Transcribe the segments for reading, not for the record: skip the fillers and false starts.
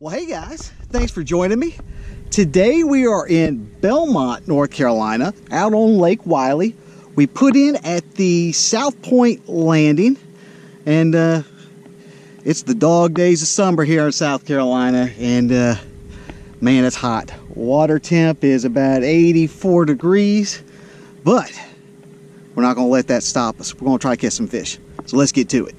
Well, hey guys, thanks for joining me. Today we are in Belmont, North Carolina, out on Lake Wylie. We put in at the South Point landing, and it's the dog days of summer here in South Carolina, and man, it's hot. Water temp is about 84 degrees, but we're not going to let that stop us. We're going to try to catch some fish. So let's get to it.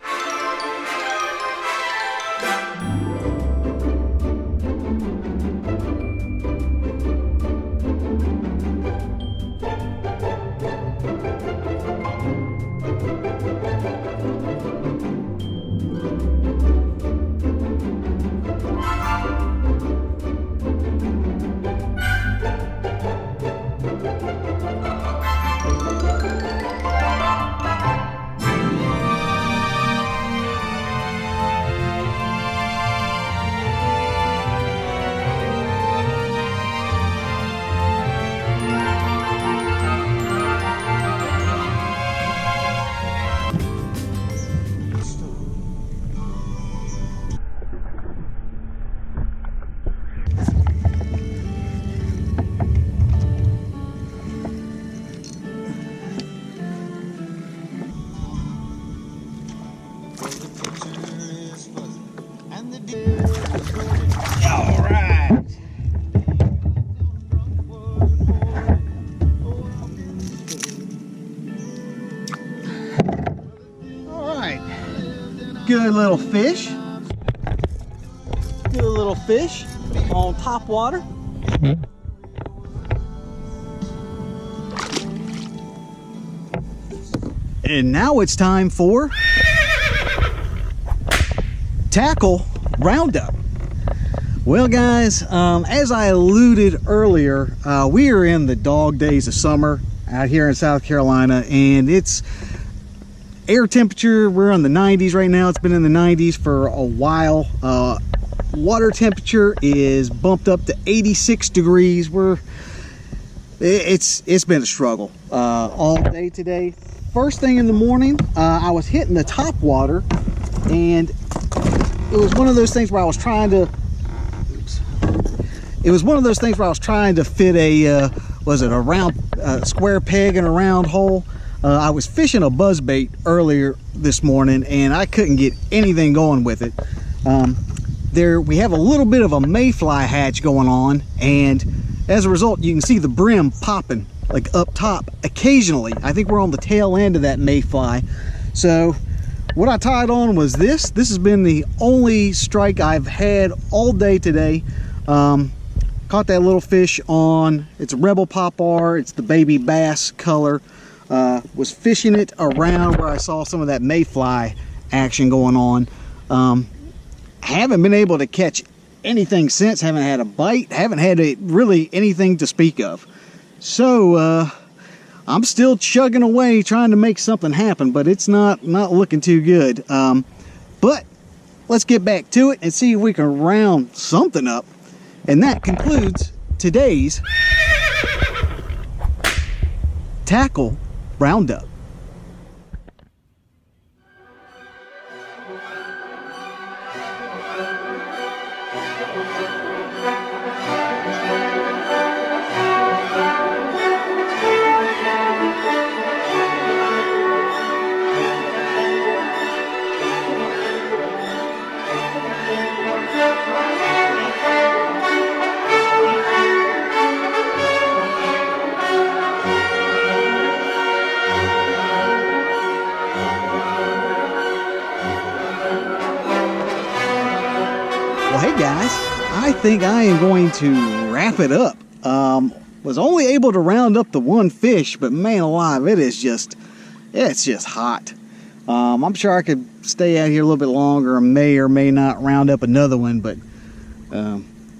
Good little fish. Good little fish on top water. And now it's time for tackle roundup. Well guys, as I alluded earlier, we are in the dog days of summer out here in South Carolina, and it's air temperature, we're in the 90s right now. It's been in the 90s for a while. Water temperature is bumped up to 86 degrees. It's been a struggle all day today. First thing in the morning, I was hitting the top water, and it was one of those things where I was trying to fit a a round square peg in a round hole. I was fishing a buzzbait earlier this morning, and I couldn't get anything going with it. We have a little bit of a mayfly hatch going on, and as a result, you can see the brim popping like up top occasionally. I think we're on the tail end of that mayfly. So what I tied on was this. This has been the only strike I've had all day today. Caught that little fish on, it's a Rebel Popar, it's the baby bass color. Was fishing it around where I saw some of that mayfly action going on. Haven't been able to catch anything since. Haven't had a bite. Haven't had really anything to speak of. So I'm still chugging away trying to make something happen, but it's not looking too good. But let's get back to it and see if we can round something up. And that concludes today's tackle roundup. Well, hey guys, I think I am going to wrap it up. Was only able to round up the one fish, but man alive, it's just hot. I'm sure I could stay out here a little bit longer and may or may not round up another one, but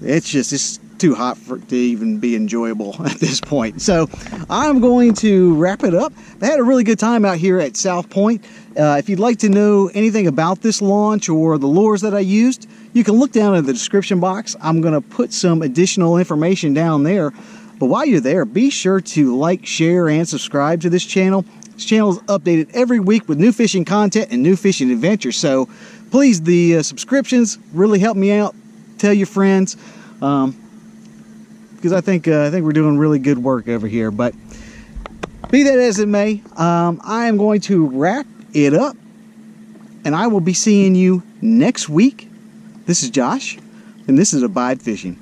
it's too hot to even be enjoyable at this point. So I'm going to wrap it up. I had a really good time out here at South Point. If you'd like to know anything about this launch or the lures that I used, you can look down in the description box. I'm going to put some additional information down there. But while you're there, be sure to like, share, and subscribe to this channel. This channel is updated every week with new fishing content and new fishing adventures. So please, the subscriptions really help me out tell your friends, because I think we're doing really good work over here. But be that as it may, I am going to wrap it up, and I will be seeing you next week. This is Josh, and this is Abide Fishing.